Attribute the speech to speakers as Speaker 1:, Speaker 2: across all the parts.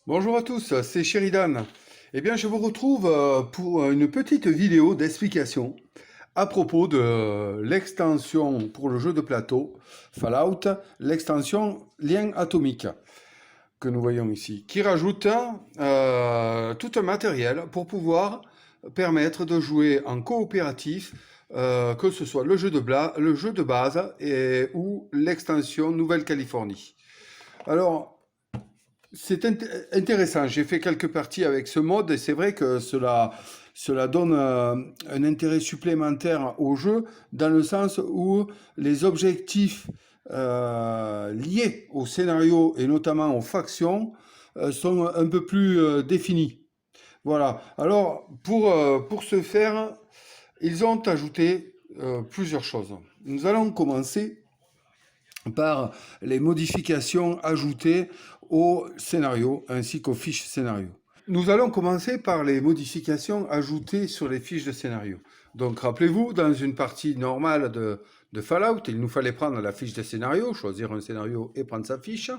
Speaker 1: Bonjour à tous, c'est Sheridan. Eh bien, je vous retrouve pour une petite vidéo d'explication à propos de l'extension pour le jeu de plateau Fallout, l'extension lien atomique que nous voyons ici, qui rajoute tout un matériel pour pouvoir permettre de jouer en coopératif, que ce soit le jeu de base ou l'extension Nouvelle-Californie. Alors, c'est intéressant. J'ai fait quelques parties avec ce mode et c'est vrai que cela donne un intérêt supplémentaire au jeu dans le sens où les objectifs liés au scénario et notamment aux factions sont un peu plus définis. Voilà. Alors, pour ce faire, ils ont ajouté plusieurs choses. Nous allons commencer par les modifications ajoutées au scénario ainsi qu'aux fiches scénario. Nous allons commencer par les modifications ajoutées sur les fiches de scénario. Donc rappelez-vous, dans une partie normale de Fallout, il nous fallait prendre la fiche de scénario, choisir un scénario et prendre sa fiche,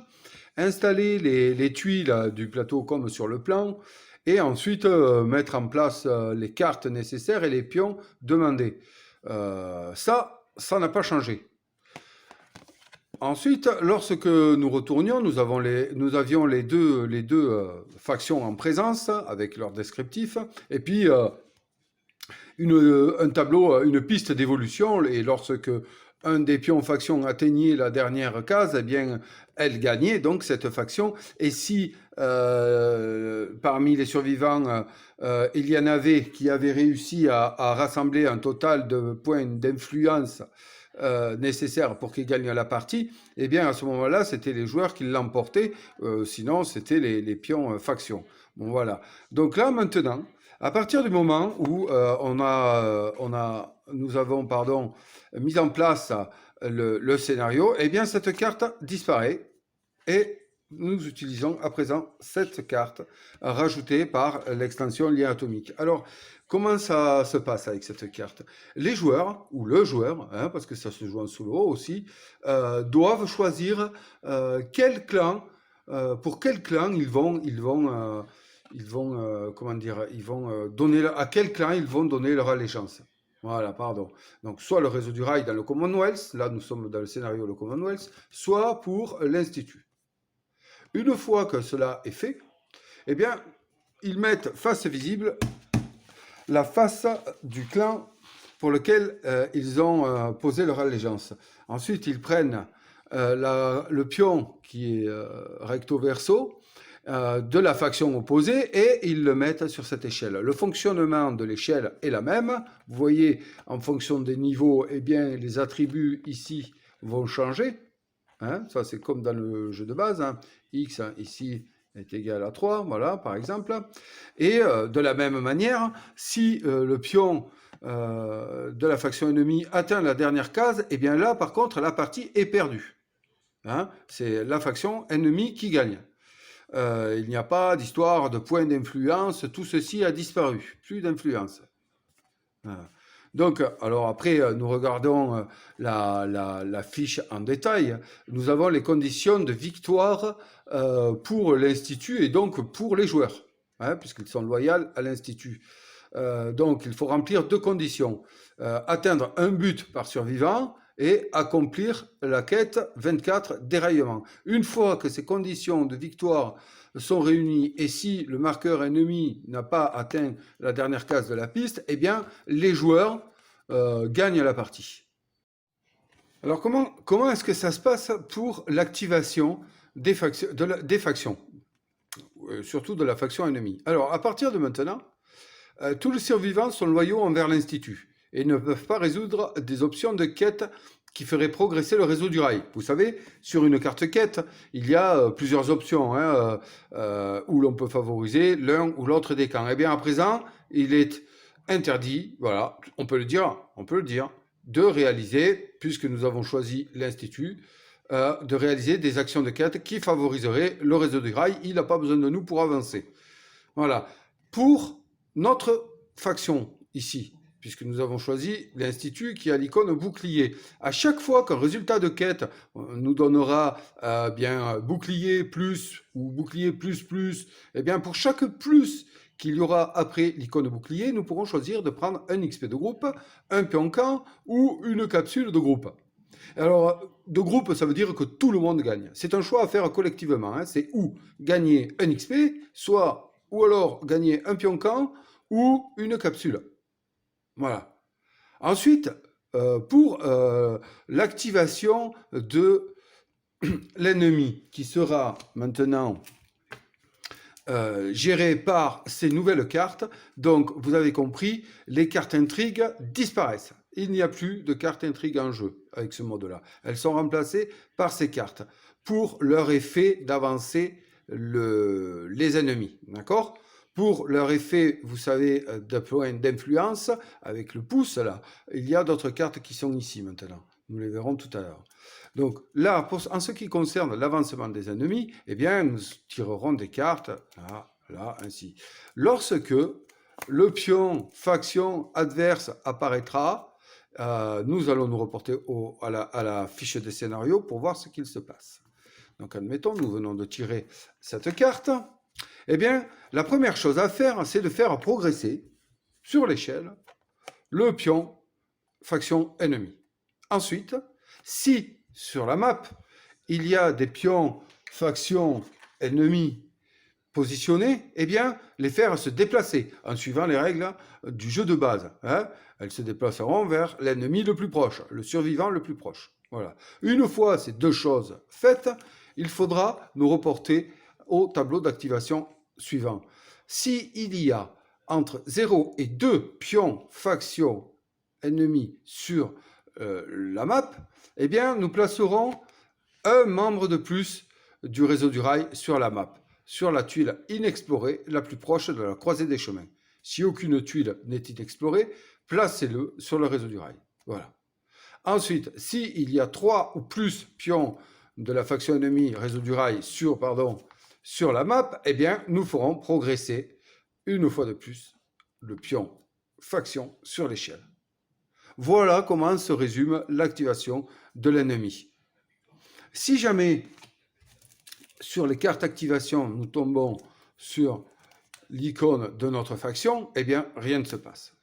Speaker 1: installer les tuiles du plateau comme sur le plan, et ensuite mettre en place les cartes nécessaires et les pions demandés. Ça n'a pas changé. Ensuite, lorsque nous retournions, nous avions les deux factions en présence avec leurs descriptifs, et puis un tableau, une piste d'évolution. Et lorsque un des pions faction atteignait la dernière case, eh bien, elle gagnait donc cette faction. Et si parmi les survivants, il y en avait qui avaient réussi à rassembler un total de points d'influence nécessaires pour qu'ils gagnent la partie, eh bien à ce moment-là, c'était les joueurs qui l'emportaient, sinon c'était les pions factions. Bon voilà. Donc là maintenant, à partir du moment où nous avons mis en place le scénario, eh bien cette carte disparaît et nous utilisons à présent cette carte rajoutée par l'extension lien atomique. Alors, comment ça se passe avec cette carte? Les joueurs, ou le joueur, hein, parce que ça se joue en solo aussi, doivent choisir pour quel clan donner à quel clan ils vont donner leur allégeance. Voilà, pardon. Donc, soit le réseau du rail dans le Commonwealth, là nous sommes dans le scénario le Commonwealth, soit pour l'Institut. Une fois que cela est fait, eh bien, ils mettent face visible la face du clan pour lequel ils ont posé leur allégeance. Ensuite, ils prennent le pion qui est recto verso de la faction opposée et ils le mettent sur cette échelle. Le fonctionnement de l'échelle est la même. Vous voyez, en fonction des niveaux, eh bien, les attributs ici vont changer. Hein, ça, c'est comme dans le jeu de base. Hein. X, ici, est égal à 3, voilà, par exemple. Et de la même manière, si le pion de la faction ennemie atteint la dernière case, et bien là, par contre, la partie est perdue. Hein, c'est la faction ennemie qui gagne. Il n'y a pas d'histoire de points d'influence, tout ceci a disparu, plus d'influence. Donc, alors après, nous regardons la fiche en détail. Nous avons les conditions de victoire pour l'Institut et donc pour les joueurs, hein, puisqu'ils sont loyaux à l'Institut. Donc, il faut remplir deux conditions. Atteindre un but par survivant et accomplir la quête 24 déraillements. Une fois que ces conditions de victoire sont réunies et si le marqueur ennemi n'a pas atteint la dernière case de la piste, eh bien, les joueurs gagnent la partie. Alors, comment est-ce que ça se passe pour l'activation des factions, surtout de la faction ennemie? Alors, à partir de maintenant, tous les survivants sont loyaux envers l'Institut et ne peuvent pas résoudre des options de quête qui feraient progresser le réseau du rail. Vous savez, sur une carte quête, il y a plusieurs options hein, où l'on peut favoriser l'un ou l'autre des camps. Eh bien, à présent, il est interdit, voilà, on peut le dire, de réaliser, puisque nous avons choisi l'Institut, de réaliser des actions de quête qui favoriseraient le réseau du rail. Il n'a pas besoin de nous pour avancer. Voilà. Pour notre faction ici, puisque nous avons choisi l'institut qui a l'icône bouclier. À chaque fois qu'un résultat de quête nous donnera bien bouclier plus ou bouclier plus plus, eh bien pour chaque plus qu'il y aura après l'icône bouclier, nous pourrons choisir de prendre un XP de groupe, un pion camp ou une capsule de groupe. Alors, de groupe, ça veut dire que tout le monde gagne. C'est un choix à faire collectivement. Hein. C'est ou gagner un XP, soit ou alors gagner un pion camp ou une capsule. Voilà. Ensuite, pour l'activation de l'ennemi, qui sera maintenant géré par ces nouvelles cartes, donc vous avez compris, les cartes intrigues disparaissent. Il n'y a plus de cartes intrigues en jeu avec ce mode-là. Elles sont remplacées par ces cartes pour leur effet d'avancer les ennemis. D'accord ? Pour leur effet, vous savez, de point d'influence, avec le pouce, là, il y a d'autres cartes qui sont ici maintenant. Nous les verrons tout à l'heure. Donc là, en ce qui concerne l'avancement des ennemis, eh bien, nous tirerons des cartes, là, ainsi. Lorsque le pion faction adverse apparaîtra, nous allons nous reporter à la fiche des scénarios pour voir ce qu'il se passe. Donc admettons, nous venons de tirer cette carte. Eh bien, la première chose à faire, c'est de faire progresser sur l'échelle le pion faction ennemi. Ensuite, si sur la map, il y a des pions faction ennemis positionnés, eh bien, les faire se déplacer en suivant les règles du jeu de base. Hein. Elles se déplaceront vers l'ennemi le plus proche, le survivant le plus proche. Voilà. Une fois ces deux choses faites, il faudra nous reporter au tableau d'activation suivant. S'il y a entre 0 et 2 pions faction ennemis sur la map, eh bien, nous placerons un membre de plus du réseau du rail sur la map, sur la tuile inexplorée la plus proche de la croisée des chemins. Si aucune tuile n'est inexplorée, placez-le sur le réseau du rail. Voilà. Ensuite, s'il y a 3 ou plus pions de la faction ennemie réseau du rail sur la map, eh bien, nous ferons progresser une fois de plus le pion faction sur l'échelle. Voilà comment se résume l'activation de l'ennemi. Si jamais, sur les cartes activation, nous tombons sur l'icône de notre faction, eh bien, rien ne se passe.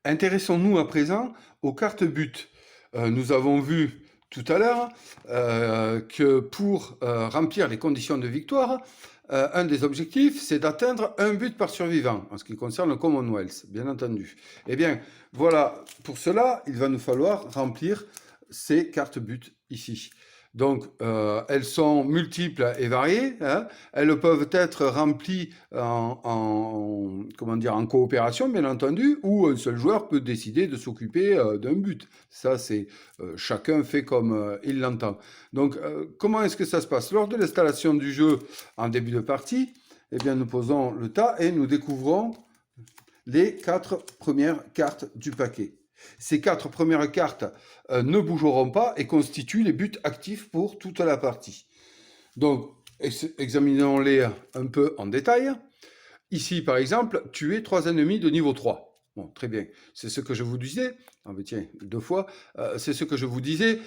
Speaker 1: Intéressons-nous à présent aux cartes but. Nous avons vu tout à l'heure que pour remplir les conditions de victoire, un des objectifs, c'est d'atteindre un but par survivant, en ce qui concerne le Commonwealth, bien entendu. Eh bien, voilà, pour cela, il va nous falloir remplir ces cartes but ici. Donc, elles sont multiples et variées. Hein. Elles peuvent être remplies en coopération, bien entendu, ou un seul joueur peut décider de s'occuper d'un but. Ça, c'est chacun fait comme il l'entend. Donc, comment est-ce que ça se passe? Lors de l'installation du jeu en début de partie, eh bien, nous posons le tas et nous découvrons les 4 premières cartes du paquet. Ces 4 premières cartes ne bougeront pas et constituent les buts actifs pour toute la partie. Donc, examinons-les un peu en détail. Ici, par exemple, tuer 3 ennemis de niveau 3. Bon, très bien. C'est ce que je vous disais. Ah, mais tiens, 2 fois. C'est ce que je vous disais.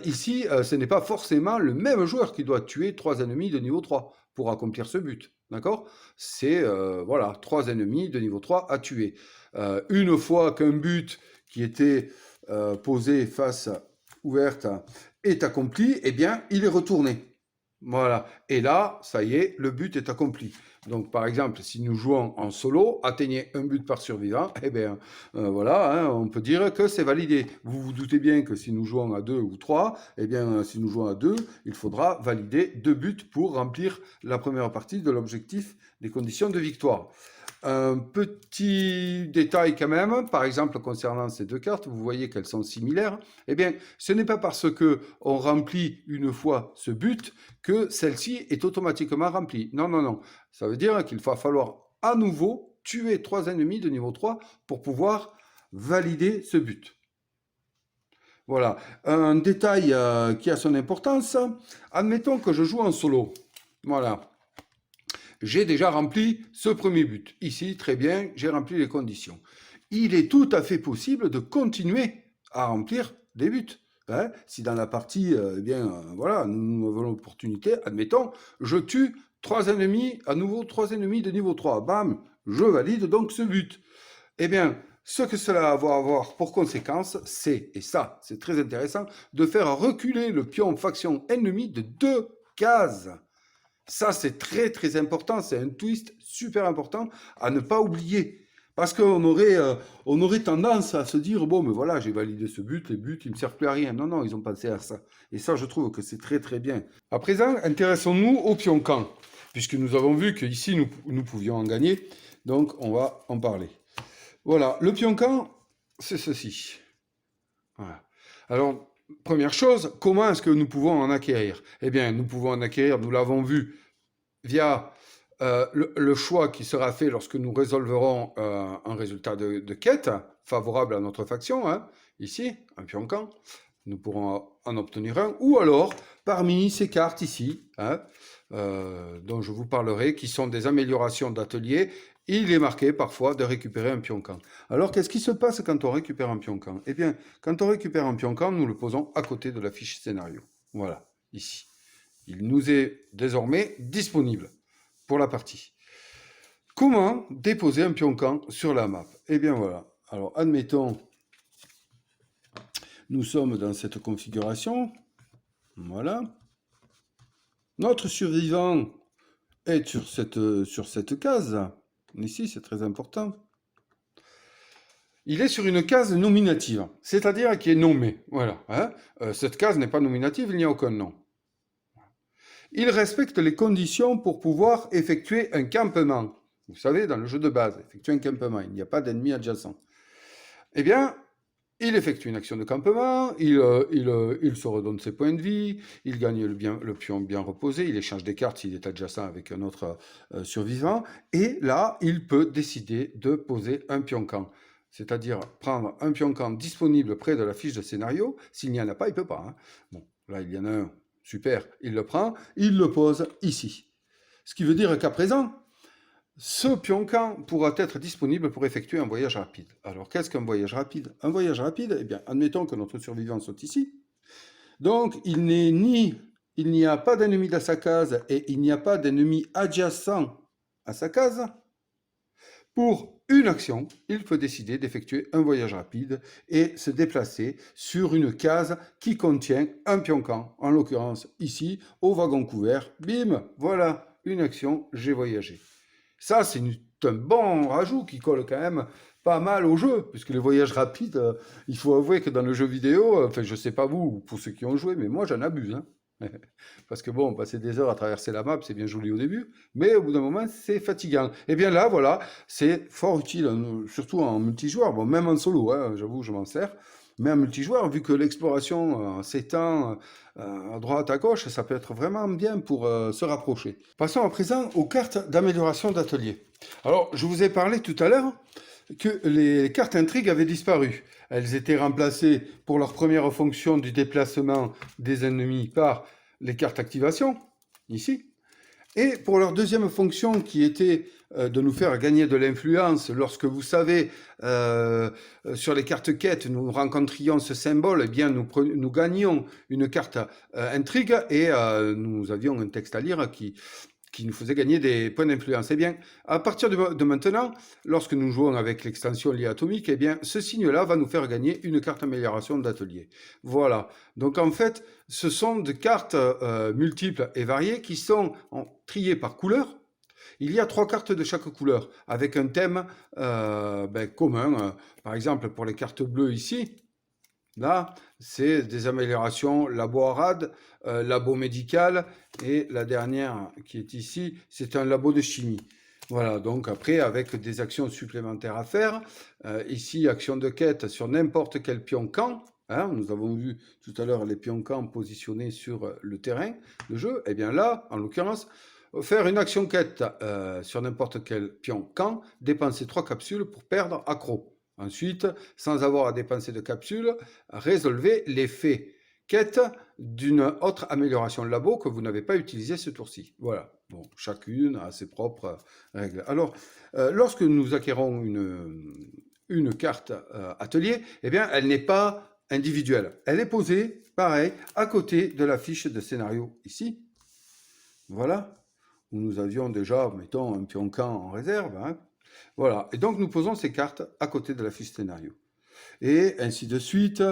Speaker 1: Ici, ce n'est pas forcément le même joueur qui doit tuer 3 ennemis de niveau 3 pour accomplir ce but. D'accord? C'est, voilà, 3 ennemis de niveau 3 à tuer. Une fois qu'un but qui était posé face ouverte est accompli, eh bien, il est retourné. Voilà. Et là, ça y est, le but est accompli. Donc, par exemple, si nous jouons en solo, atteignez un but par survivant, eh bien, voilà, hein, on peut dire que c'est validé. Vous vous doutez bien que si nous jouons à 2 ou 3, eh bien, si nous jouons à 2, il faudra valider 2 buts pour remplir la première partie de l'objectif des conditions de victoire. Un petit détail quand même, par exemple concernant ces 2 cartes, vous voyez qu'elles sont similaires. Eh bien, ce n'est pas parce que on remplit une fois ce but que celle-ci est automatiquement remplie. Non, non, non. Ça veut dire qu'il va falloir à nouveau tuer 3 ennemis de niveau 3 pour pouvoir valider ce but. Voilà. Un détail qui a son importance. Admettons que je joue en solo. Voilà. J'ai déjà rempli ce premier but. Ici, très bien, j'ai rempli les conditions. il est tout à fait possible de continuer à remplir des buts. Hein. Si dans la partie, voilà, nous avons l'opportunité, admettons, je tue 3 ennemis, à nouveau 3 ennemis de niveau 3. Bam, je valide donc ce but. Eh bien, ce que cela va avoir pour conséquence, c'est, et ça c'est très intéressant, de faire reculer le pion faction ennemi de 2 cases. Ça c'est très très important, c'est un twist super important à ne pas oublier. Parce qu'on aurait tendance à se dire, bon, mais voilà, j'ai validé ce but, les buts, ils ne me servent plus à rien. Non, non, ils ont pensé à ça. Et ça, je trouve que c'est très très bien. À présent, intéressons-nous au pion camp, puisque nous avons vu qu'ici, nous pouvions en gagner. Donc, on va en parler. Voilà, le pion camp, c'est ceci. Voilà. Alors, première chose, comment est-ce que nous pouvons en acquérir? Eh bien, nous pouvons en acquérir, nous l'avons vu, via le choix qui sera fait lorsque nous résolverons un résultat de quête favorable à notre faction, hein, ici, un pion camp. Nous pourrons en obtenir un, ou alors parmi ces cartes ici, hein, dont je vous parlerai, qui sont des améliorations d'atelier. Il est marqué parfois de récupérer un pion camp. Alors, qu'est-ce qui se passe quand on récupère un pion camp? Eh bien, quand on récupère un pion camp, nous le posons à côté de la fiche scénario. Voilà, ici. Il nous est désormais disponible pour la partie. Comment déposer un pion camp sur la map? Eh bien, voilà. Alors, admettons, nous sommes dans cette configuration. Voilà. Notre survivant est sur cette case. Ici, c'est très important. Il est sur une case nominative, c'est-à-dire qui est nommé. Voilà. Hein. Cette case n'est pas nominative, il n'y a aucun nom. Il respecte les conditions pour pouvoir effectuer un campement. Vous savez, dans le jeu de base, effectuer un campement, il n'y a pas d'ennemis adjacents. Eh bien, il effectue une action de campement, il se redonne ses points de vie, il gagne le pion bien reposé, il échange des cartes s'il est adjacent avec un autre survivant, et là, il peut décider de poser un pion camp. C'est-à-dire prendre un pion camp disponible près de la fiche de scénario. S'il n'y en a pas, il ne peut pas. Hein. Bon, là, il y en a un. Super, il le prend, il le pose ici. Ce qui veut dire qu'à présent, ce pion-camp pourra être disponible pour effectuer un voyage rapide. Alors, qu'est-ce qu'un voyage rapide? Un voyage rapide, eh bien, admettons que notre survivant soit ici. Donc, il n'y a pas d'ennemi dans sa case et il n'y a pas d'ennemi adjacent à sa case. Pour une action, il peut décider d'effectuer un voyage rapide et se déplacer sur une case qui contient un pion-camp. En l'occurrence, ici, au wagon couvert. Bim, voilà, une action, j'ai voyagé. Ça, c'est un bon rajout qui colle quand même pas mal au jeu, puisque les voyages rapides, il faut avouer que dans le jeu vidéo, enfin, je sais pas vous, pour ceux qui ont joué, mais moi, j'en abuse. Hein. Parce que bon, passer des heures à traverser la map, c'est bien joli au début, mais au bout d'un moment, c'est fatigant. Et bien là, voilà, c'est fort utile, surtout en multijoueur, bon, même en solo, hein, j'avoue, je m'en sers, mais en multijoueur, vu que l'exploration s'étend à droite, à gauche, ça peut être vraiment bien pour se rapprocher. Passons à présent aux cartes d'amélioration d'atelier. Alors, je vous ai parlé tout à l'heure que les cartes intrigues avaient disparu. Elles étaient remplacées pour leur première fonction du déplacement des ennemis par les cartes activation, ici, et pour leur deuxième fonction qui était de nous faire gagner de l'influence, lorsque vous savez, sur les cartes quêtes, nous rencontrions ce symbole, eh bien nous gagnions une carte intrigue et nous avions un texte à lire qui nous faisait gagner des points d'influence. Eh bien, à partir de maintenant, lorsque nous jouons avec l'extension liée atomique, eh bien, ce signe-là va nous faire gagner une carte amélioration d'atelier. Voilà. Donc, en fait, ce sont des cartes multiples et variées qui sont triées par couleur. Il y a 3 cartes de chaque couleur, avec un thème commun. Par exemple, pour les cartes bleues ici, là, c'est des améliorations labo ARAD, labo médical, et la dernière qui est ici, c'est un labo de chimie. Voilà, donc après, avec des actions supplémentaires à faire, ici, action de quête sur n'importe quel pion-camp, hein, nous avons vu tout à l'heure les pions-camps positionnés sur le terrain de jeu, et bien là, en l'occurrence, faire une action quête sur n'importe quel pion-camp, dépenser 3 capsules pour perdre accro. Ensuite, sans avoir à dépenser de capsules, résolvez l'effet quête d'une autre amélioration labo que vous n'avez pas utilisée ce tour-ci. Voilà. Bon, chacune a ses propres règles. Alors, lorsque nous acquérons une carte atelier, eh bien, elle n'est pas individuelle. Elle est posée, pareil, à côté de la fiche de scénario ici. Voilà, où nous avions déjà, mettons, un pion camp en réserve. Hein. Voilà, et donc nous posons ces cartes à côté de la fiche scénario. Et ainsi de suite,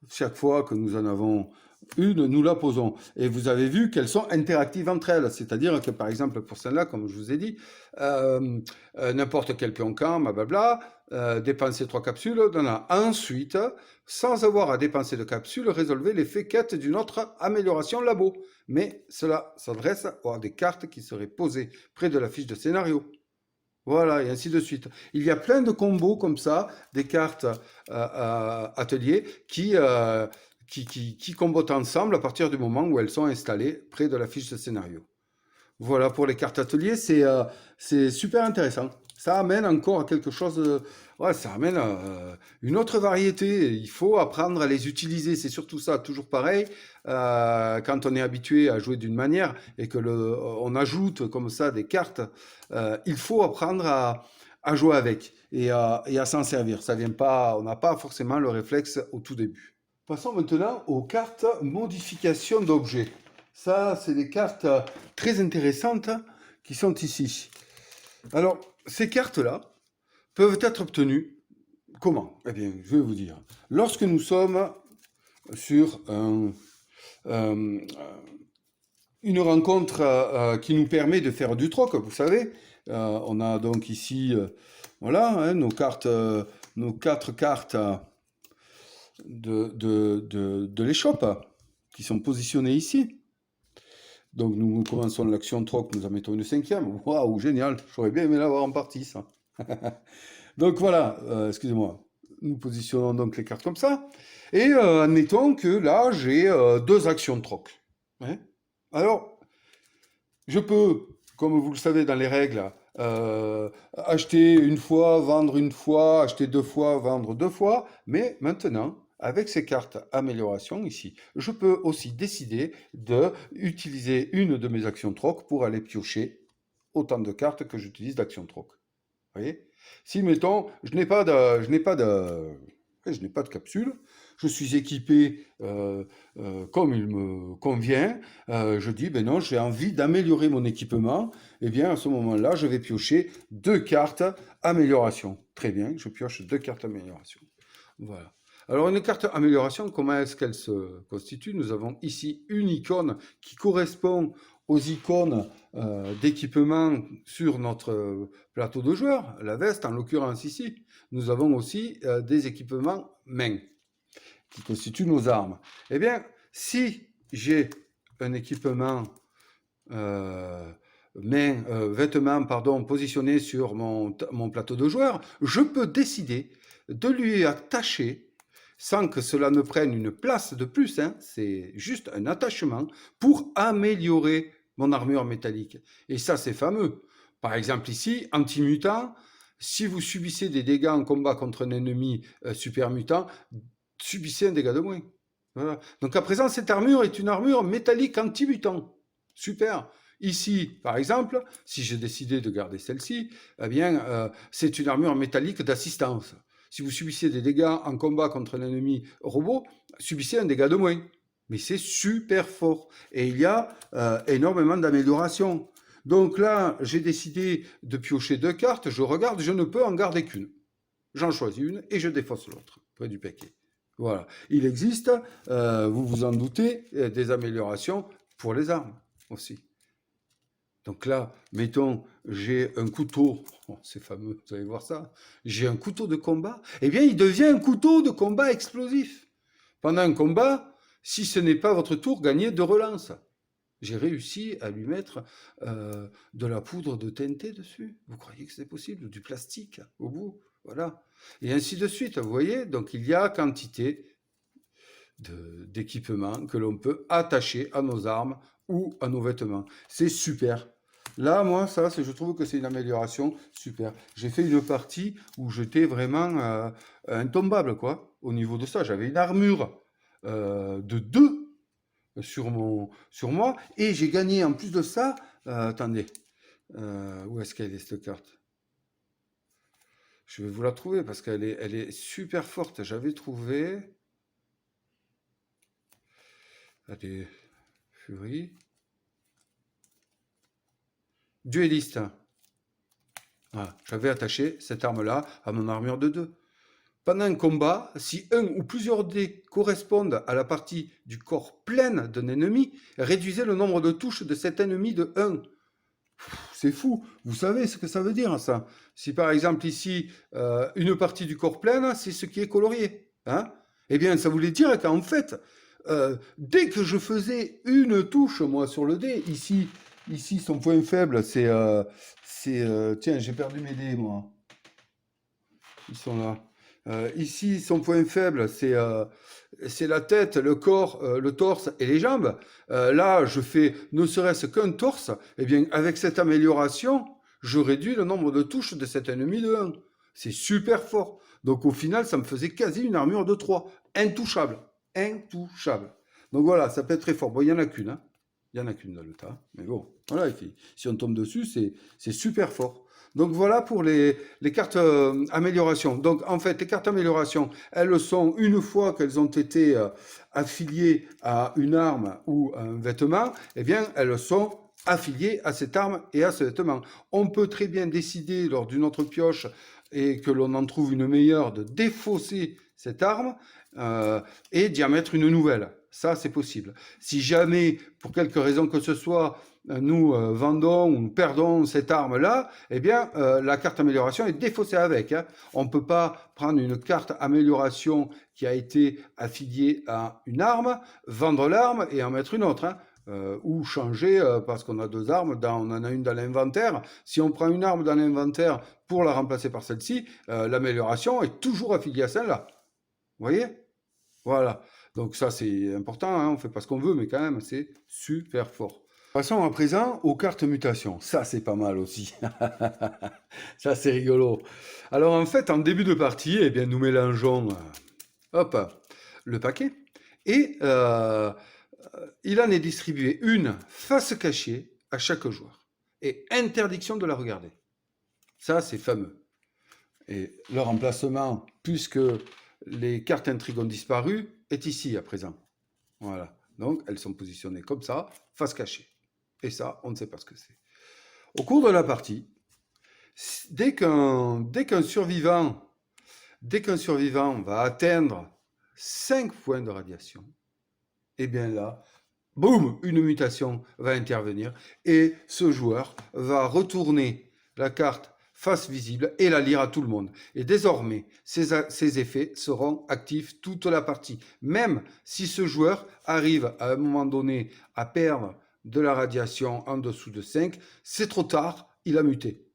Speaker 1: chaque fois que nous en avons une, nous la posons. Et vous avez vu qu'elles sont interactives entre elles, c'est-à-dire que par exemple pour celle-là, comme je vous ai dit, n'importe quel pion camp, blablabla, dépenser 3 capsules, donnera ensuite, sans avoir à dépenser de capsules, résolver l'effet quête d'une autre amélioration labo. Mais cela s'adresse à des cartes qui seraient posées près de la fiche de scénario. Voilà, et ainsi de suite. Il y a plein de combos comme ça, des cartes ateliers qui combattent ensemble à partir du moment où elles sont installées près de la fiche de scénario. Voilà, pour les cartes ateliers, c'est super intéressant. Ça amène encore à quelque chose ouais, ça amène une autre variété. Il faut apprendre à les utiliser. C'est surtout ça, toujours pareil. Quand on est habitué à jouer d'une manière et que on ajoute comme ça des cartes, il faut apprendre à jouer avec et à s'en servir. Ça vient pas, on n'a pas forcément le réflexe au tout début. Passons maintenant aux cartes modification d'objets. Ça, c'est des cartes très intéressantes qui sont ici. Alors, ces cartes-là peuvent être obtenues comment? Eh bien, je vais vous dire. Lorsque nous sommes sur une rencontre qui nous permet de faire du troc, vous savez, on a donc ici, voilà, hein, nos 4 cartes de l'échoppe qui sont positionnées ici. Donc nous commençons l'action troc, nous en mettons une 5e. Waouh, génial, j'aurais bien aimé l'avoir en partie ça. Donc voilà, excusez-moi. Nous positionnons donc les cartes comme ça. Et admettons que là, j'ai 2 actions troc. Hein. Alors, je peux, comme vous le savez dans les règles, acheter une fois, vendre une fois, acheter 2 fois, vendre 2 fois. Mais maintenant, avec ces cartes amélioration ici, je peux aussi décider d'utiliser une de mes actions troc pour aller piocher autant de cartes que j'utilise d'actions troc. Vous voyez? Si, mettons, je n'ai pas de capsule, je suis équipé comme il me convient, je dis, ben non, j'ai envie d'améliorer mon équipement, et bien à ce moment-là, je vais piocher 2 cartes amélioration. Très bien, je pioche 2 cartes amélioration. Voilà. Alors une carte amélioration, comment est-ce qu'elle se constitue? Nous avons ici une icône qui correspond aux icônes d'équipement sur notre plateau de joueur, la veste en l'occurrence ici. Nous avons aussi des équipements main qui constituent nos armes. Eh bien, si j'ai un équipement vêtement positionné sur mon plateau de joueur, je peux décider de lui attacher sans que cela ne prenne une place de plus, hein, c'est juste un attachement pour améliorer mon armure métallique. Et ça, c'est fameux. Par exemple ici, anti-mutant, si vous subissez des dégâts en combat contre un ennemi super mutant, subissez un dégât de moins. Voilà. Donc à présent, cette armure est une armure métallique anti-mutant. Super. Ici, par exemple, si j'ai décidé de garder celle-ci, eh bien, c'est une armure métallique d'assistance. Si vous subissez des dégâts en combat contre un ennemi robot, subissez un dégât de moins. Mais c'est super fort. Et il y a énormément d'améliorations. Donc là, j'ai décidé de piocher 2 cartes. Je regarde, je ne peux en garder qu'une. J'en choisis une et je défausse l'autre, près du paquet. Voilà. Il existe, vous vous en doutez, des améliorations pour les armes aussi. Donc là, mettons, j'ai un couteau, oh, c'est fameux, vous allez voir ça, j'ai un couteau de combat, eh bien il devient un couteau de combat explosif. Pendant un combat, si ce n'est pas votre tour, gagnez 2 relances. J'ai réussi à lui mettre de la poudre de TNT dessus. Vous croyez que c'est possible? Du plastique au bout, voilà. Et ainsi de suite, vous voyez, donc il y a quantité d'équipements que l'on peut attacher à nos armes ou à nos vêtements. C'est super. Là, moi, ça, je trouve que c'est une amélioration super. J'ai fait une partie où j'étais vraiment intombable, quoi, au niveau de ça. J'avais une armure de 2 sur moi, et j'ai gagné en plus de ça, attendez, où est-ce qu'elle est cette carte? Je vais vous la trouver parce qu'elle elle est super forte. J'avais trouvé... Allez, Fury. Dueliste. Voilà, j'avais attaché cette arme-là à mon armure de 2. Pendant un combat, si un ou plusieurs dés correspondent à la partie du corps pleine d'un ennemi, réduisez le nombre de touches de cet ennemi de 1. C'est fou. Vous savez ce que ça veut dire, ça. Si par exemple ici, une partie du corps pleine, c'est ce qui est colorié. Hein, eh bien, ça voulait dire qu'en fait, dès que je faisais une touche, moi, sur le dé, ici son point faible, c'est... tiens, j'ai perdu mes dés, moi. Ils sont là. Ici, son point faible, c'est la tête, le corps, le torse et les jambes. Là, je fais ne serait-ce qu'un torse. Eh bien, avec cette amélioration, je réduis le nombre de touches de cet ennemi de 1. C'est super fort. Donc, au final, ça me faisait quasi une armure de 3. Intouchable. Intouchable. Donc, voilà, ça peut être très fort. Bon, il n'y en a qu'une. Hein. Il n'y en a qu'une dans le tas. Mais bon, voilà, si on tombe dessus, c'est super fort. Donc voilà pour les cartes amélioration. Donc en fait, les cartes amélioration, elles sont, une fois qu'elles ont été affiliées à une arme ou à un vêtement, eh bien, elles sont affiliées à cette arme et à ce vêtement. On peut très bien décider lors d'une autre pioche et que l'on en trouve une meilleure de défausser cette arme et d'y en mettre une nouvelle. Ça, c'est possible. Si jamais, pour quelque raison que ce soit, nous vendons ou nous perdons cette arme-là, eh bien, la carte amélioration est défaussée avec. Hein. On ne peut pas prendre une carte amélioration qui a été affiliée à une arme, vendre l'arme et en mettre une autre. Hein. Ou changer parce qu'on a deux armes, on en a une dans l'inventaire. Si on prend une arme dans l'inventaire pour la remplacer par celle-ci, l'amélioration est toujours affiliée à celle-là. Vous voyez? Voilà. Donc ça, c'est important. Hein. On ne fait pas ce qu'on veut, mais quand même, c'est super fort. Passons à présent aux cartes mutations. Ça, c'est pas mal aussi. Ça, c'est rigolo. Alors, en fait, en début de partie, eh bien, nous mélangeons hop, le paquet. Et il en est distribué une face cachée à chaque joueur. Et interdiction de la regarder. Ça, c'est fameux. Et leur emplacement, puisque les cartes intrigues ont disparu, est ici à présent. Voilà. Donc, elles sont positionnées comme ça, face cachée. Et ça, on ne sait pas ce que c'est. Au cours de la partie, dès qu'un survivant va atteindre 5 points de radiation, et bien là, boum, une mutation va intervenir et ce joueur va retourner la carte face visible et la lire à tout le monde. Et désormais, ces effets seront actifs toute la partie. Même si ce joueur arrive à un moment donné à perdre de la radiation en dessous de 5, c'est trop tard, il a muté.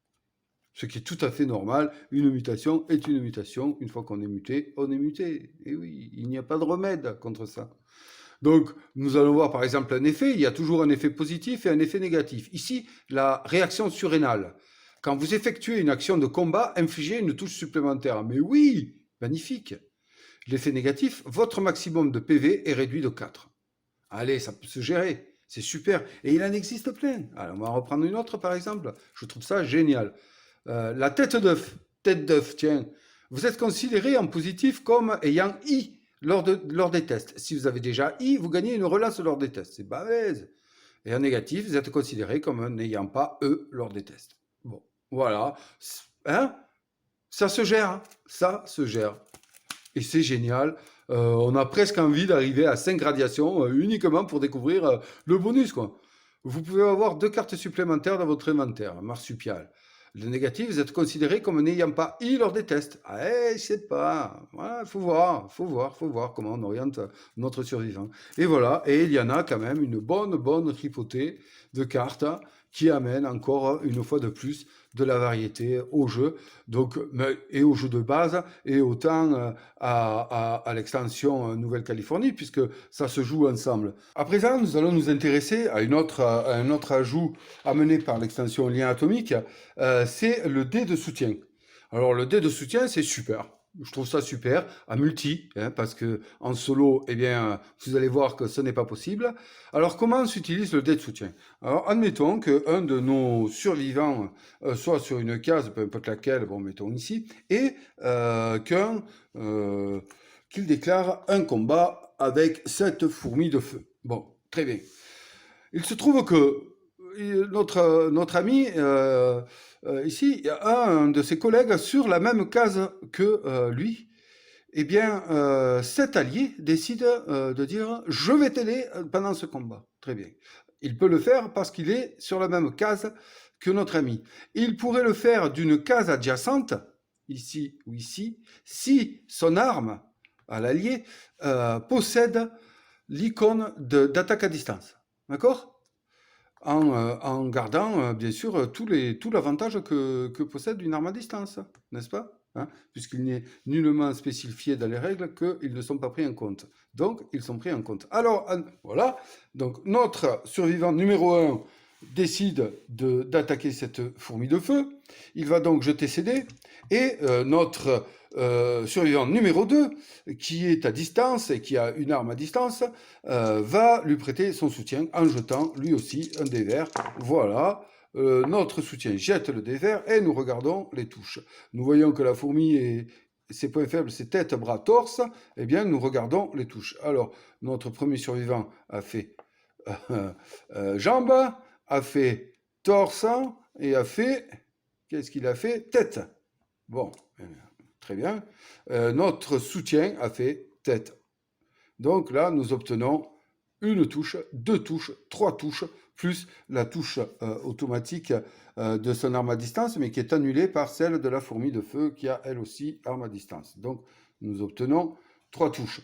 Speaker 1: Ce qui est tout à fait normal, une mutation est une mutation. Une fois qu'on est muté, on est muté. Et oui, il n'y a pas de remède contre ça. Donc, nous allons voir par exemple un effet. Il y a toujours un effet positif et un effet négatif. Ici, la réaction surrénale. Quand vous effectuez une action de combat, infligez une touche supplémentaire. Mais oui, magnifique. L'effet négatif, votre maximum de PV est réduit de 4. Allez, ça peut se gérer. C'est super. Et il en existe plein. Alors, on va en reprendre une autre, par exemple. Je trouve ça génial. La tête d'œuf. Tête d'œuf, tiens. Vous êtes considéré en positif comme ayant I lors des tests. Si vous avez déjà I, vous gagnez une relance lors des tests. C'est balèze. Et en négatif, vous êtes considéré comme n'ayant pas E lors des tests. Bon, voilà. Hein? Ça se gère. Hein. Ça se gère. Et c'est génial. On a presque envie d'arriver à 5 radiations uniquement pour découvrir le bonus, quoi. Vous pouvez avoir 2 cartes supplémentaires dans votre inventaire, marsupial. Le négatif, vous êtes considéré comme n'ayant pas I lors des tests. Ah, je sais pas. Voilà, faut voir comment on oriente notre survivant. Et voilà, et il y en a quand même une bonne tripotée de cartes qui amènent encore une fois de plus de la variété au jeu, donc, et au jeu de base, et autant à l'extension Nouvelle-Californie, puisque ça se joue ensemble. À présent, nous allons nous intéresser à un autre ajout amené par l'extension Lien Atomique, c'est le dé de soutien. Alors, le dé de soutien, c'est super. je trouve ça super, à multi, hein, parce que en solo, eh bien, vous allez voir que ce n'est pas possible. Alors, comment s'utilise le dé de soutien? Alors, admettons qu'un de nos survivants soit sur une case, peu importe laquelle, bon, mettons ici, et qu'il déclare un combat avec cette fourmi de feu. Bon, très bien. Il se trouve que notre ami, ici, il y a un de ses collègues sur la même case que lui. Eh bien, cet allié décide de dire je vais t'aider pendant ce combat. Très bien. Il peut le faire parce qu'il est sur la même case que notre ami. Il pourrait le faire d'une case adjacente, ici ou ici, si son arme à l'allié possède l'icône d'attaque à distance. D'accord? En gardant, bien sûr, tout l'avantage que possède une arme à distance, n'est-ce pas? Hein? Puisqu'il n'est nullement spécifié dans les règles qu'ils ne sont pas pris en compte. Donc, ils sont pris en compte. Alors, voilà. Donc, notre survivant numéro 1 décide d'attaquer cette fourmi de feu. Il va donc jeter ses dés. Et notre survivant numéro 2, qui est à distance et qui a une arme à distance, va lui prêter son soutien en jetant lui aussi un dé vert. Voilà, notre soutien jette le dé vert et nous regardons les touches. Nous voyons que la fourmi, ses points faibles, c'est tête, bras, torse. Eh bien, nous regardons les touches. Alors, notre premier survivant a fait jambes, a fait torse et a fait... Qu'est-ce qu'il a fait? Tête. Bon, très bien. Notre soutien a fait tête. Donc là, nous obtenons une touche, deux touches, trois touches, plus la touche automatique de son arme à distance, mais qui est annulée par celle de la fourmi de feu qui a elle aussi arme à distance. Donc nous obtenons trois touches.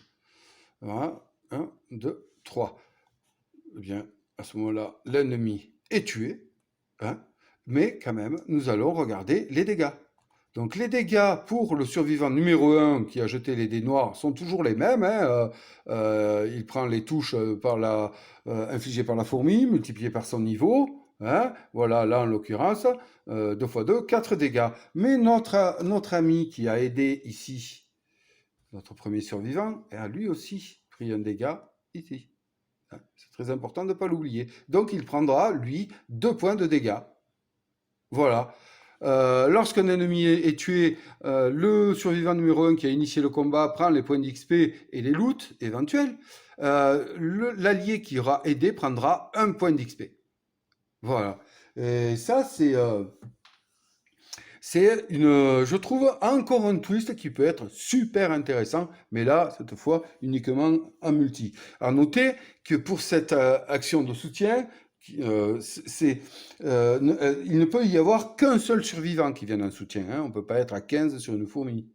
Speaker 1: Voilà. 1, 2, 3. Eh bien, à ce moment-là, l'ennemi est tué, hein, mais quand même, nous allons regarder les dégâts. Donc les dégâts pour le survivant numéro 1 qui a jeté les dés noirs sont toujours les mêmes. Hein. Il prend les touches infligées par la fourmi, multipliées par son niveau. Hein. Voilà, là en l'occurrence, 2 x 2, 4 dégâts. Mais notre ami qui a aidé ici, notre premier survivant, a lui aussi pris un dégât ici. C'est très important de ne pas l'oublier. Donc il prendra, lui, 2 points de dégâts. Voilà. Lorsqu'un ennemi est tué, le survivant numéro 1 qui a initié le combat prend les points d'XP et les loots éventuels. L'allié qui aura aidé prendra 1 point d'XP. Voilà. Et ça, je trouve, encore un twist qui peut être super intéressant, mais là, cette fois, uniquement en multi. À noter que pour cette action de soutien, il ne peut y avoir qu'un seul survivant qui vienne en soutien. Hein. On ne peut pas être à 15 sur une fourmi.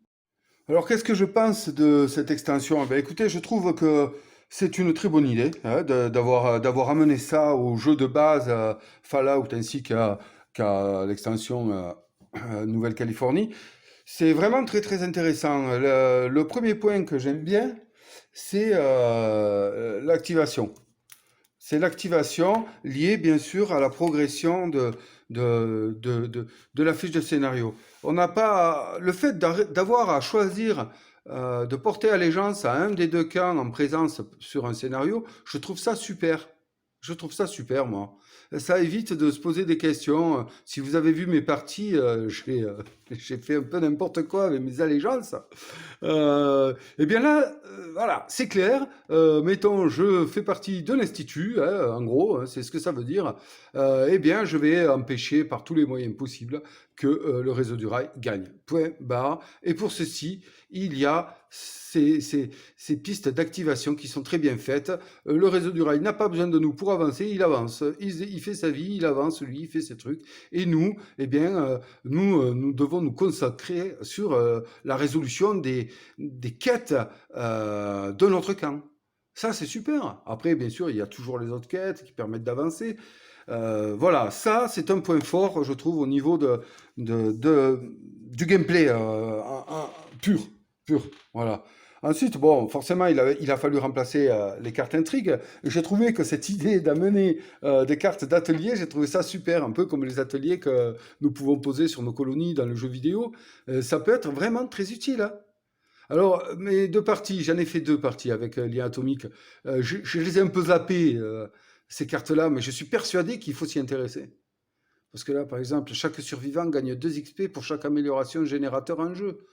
Speaker 1: Alors, qu'est-ce que je pense de cette extension? Ben, écoutez, je trouve que c'est une très bonne idée hein, d'avoir amené ça au jeu de base Fallout ainsi qu'à l'extension Nouvelle-Californie. C'est vraiment très très intéressant. Le premier point que j'aime bien, c'est l'activation. C'est l'activation liée bien sûr à la progression de la fiche de scénario. On n'a pas le fait d'avoir à choisir de porter allégeance à un des deux camps en présence sur un scénario, je trouve ça super. Je trouve ça super, moi. Ça évite de se poser des questions. Si vous avez vu mes parties, j'ai fait un peu n'importe quoi avec mes allégeances. Eh bien là, voilà, c'est clair. Mettons, je fais partie de l'Institut, hein, en gros, hein, c'est ce que ça veut dire. Eh bien, je vais empêcher par tous les moyens possibles que le réseau du rail gagne. Point barre. Et pour ceci, il y a ces pistes d'activation qui sont très bien faites. Le réseau du rail n'a pas besoin de nous pour avancer, il avance. Il fait sa vie, il avance, lui, il fait ses trucs. Et nous, eh bien, nous devons nous consacrer sur la résolution des quêtes de notre camp. Ça, c'est super. Après, bien sûr, il y a toujours les autres quêtes qui permettent d'avancer. Voilà, ça, c'est un point fort, je trouve, au niveau du gameplay pur. Voilà. Ensuite, bon, forcément, il a fallu remplacer les cartes intrigues. J'ai trouvé que cette idée d'amener des cartes d'atelier, j'ai trouvé ça super, un peu comme les ateliers que nous pouvons poser sur nos colonies dans le jeu vidéo. Ça peut être vraiment très utile. Hein. Alors, mes deux parties, j'en ai fait deux parties avec Lien Atomique. Je les ai un peu zappées, ces cartes-là, mais je suis persuadé qu'il faut s'y intéresser. Parce que là, par exemple, chaque survivant gagne 2 XP pour chaque amélioration générateur en jeu.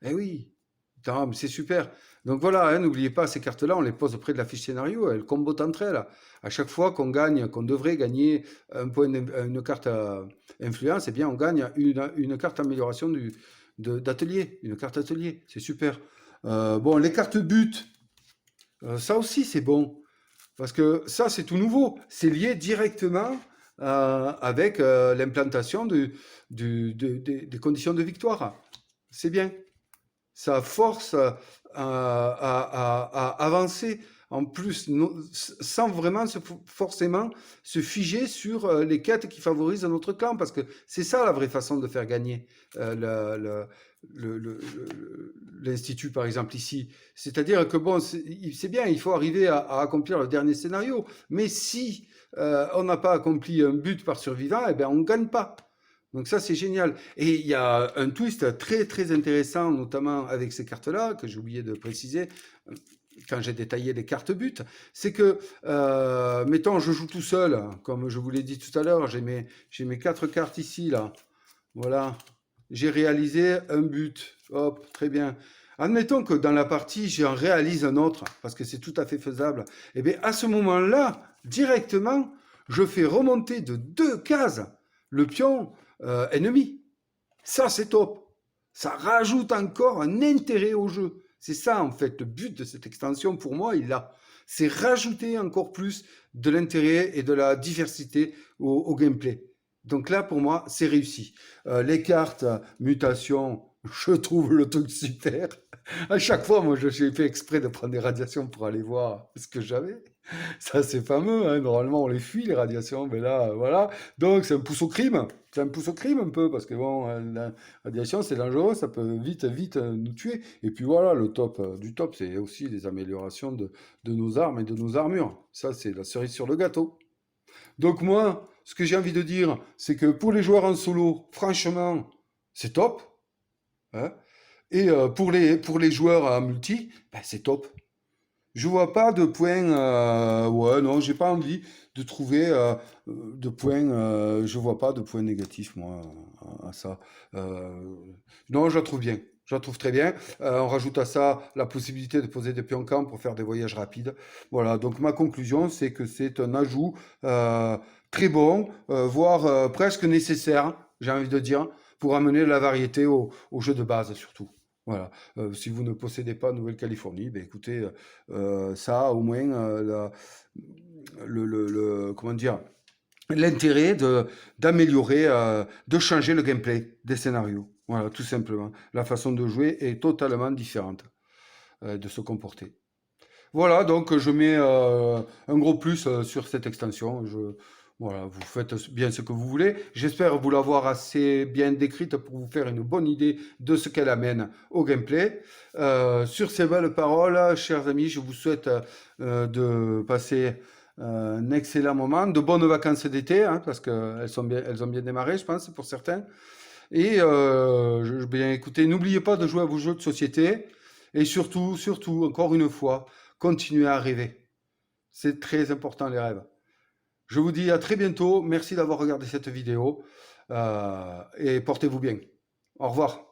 Speaker 1: Eh oui, putain, mais c'est super. Donc voilà, hein, n'oubliez pas, ces cartes-là, on les pose auprès de la fiche scénario, elles combotent entre elles. À chaque fois qu'on gagne, qu'on devrait gagner une carte influence, eh bien, on gagne une carte amélioration d'atelier, une carte atelier. C'est super. Bon, les cartes but, ça aussi, c'est bon. Parce que ça, c'est tout nouveau. C'est lié directement avec l'implantation des conditions de victoire. C'est bien. Ça force à avancer en plus, sans vraiment forcément se figer sur les quêtes qui favorisent notre clan, parce que c'est ça la vraie façon de faire gagner l'Institut, par exemple, ici. C'est-à-dire que, bon, c'est bien, il faut arriver à accomplir le dernier scénario, mais si on n'a pas accompli un but par survivant, eh bien, on ne gagne pas. Donc ça, c'est génial. Et il y a un twist très, très intéressant, notamment avec ces cartes-là, que j'ai oublié de préciser quand j'ai détaillé les cartes but, c'est que, mettons, je joue tout seul, comme je vous l'ai dit tout à l'heure, j'ai mes 4 cartes ici, là. Voilà. J'ai réalisé un but. Hop, très bien. Admettons que dans la partie, j'en réalise un autre, parce que c'est tout à fait faisable. Et bien, à ce moment-là, directement, je fais remonter de 2 cases le pion ennemi. Ça, c'est top. Ça rajoute encore un intérêt au jeu. C'est ça, en fait, le but de cette extension, pour moi, il a. C'est rajouter encore plus de l'intérêt et de la diversité au gameplay. Donc là, pour moi, c'est réussi. Les cartes mutation, je trouve le truc super. À chaque fois, moi, j'ai fait exprès de prendre des radiations pour aller voir ce que j'avais. Ça, c'est fameux, hein. Normalement, on les fuit, les radiations, mais là, voilà. Donc, c'est un pouce au crime. C'est un pouce au crime, un peu, parce que bon, la radiation, c'est dangereux, ça peut vite, vite nous tuer. Et puis voilà, le top du top, c'est aussi les améliorations de nos armes et de nos armures. Ça, c'est la cerise sur le gâteau. Donc, moi, ce que j'ai envie de dire, c'est que pour les joueurs en solo, franchement, c'est top, hein. Et pour les joueurs en multi, ben, c'est top. Je vois pas de points. Ouais, non, j'ai pas envie de trouver de points. Je vois pas de points négatifs, moi, à ça. Euh, non, je la trouve bien. Je la trouve très bien. On rajoute à ça la possibilité de poser des pions camp pour faire des voyages rapides. Voilà, donc ma conclusion, c'est que c'est un ajout très bon, voire presque nécessaire, j'ai envie de dire, pour amener la variété au jeu de base, surtout. Voilà. Si vous ne possédez pas Nouvelle-Californie, ben écoutez, ça a au moins comment dire, l'intérêt d'améliorer, de changer le gameplay des scénarios. Voilà, tout simplement. La façon de jouer est totalement différente, de se comporter. Voilà, donc je mets un gros plus sur cette extension. Voilà, vous faites bien ce que vous voulez. J'espère vous l'avoir assez bien décrite pour vous faire une bonne idée de ce qu'elle amène au gameplay. Sur ces belles paroles, chers amis, je vous souhaite de passer un excellent moment, de bonnes vacances d'été, hein, parce elles ont bien démarré, je pense, pour certains. Et bien écoutez, n'oubliez pas de jouer à vos jeux de société. Et surtout, surtout, encore une fois, continuez à rêver. C'est très important les rêves. Je vous dis à très bientôt. Merci d'avoir regardé cette vidéo et portez-vous bien. Au revoir.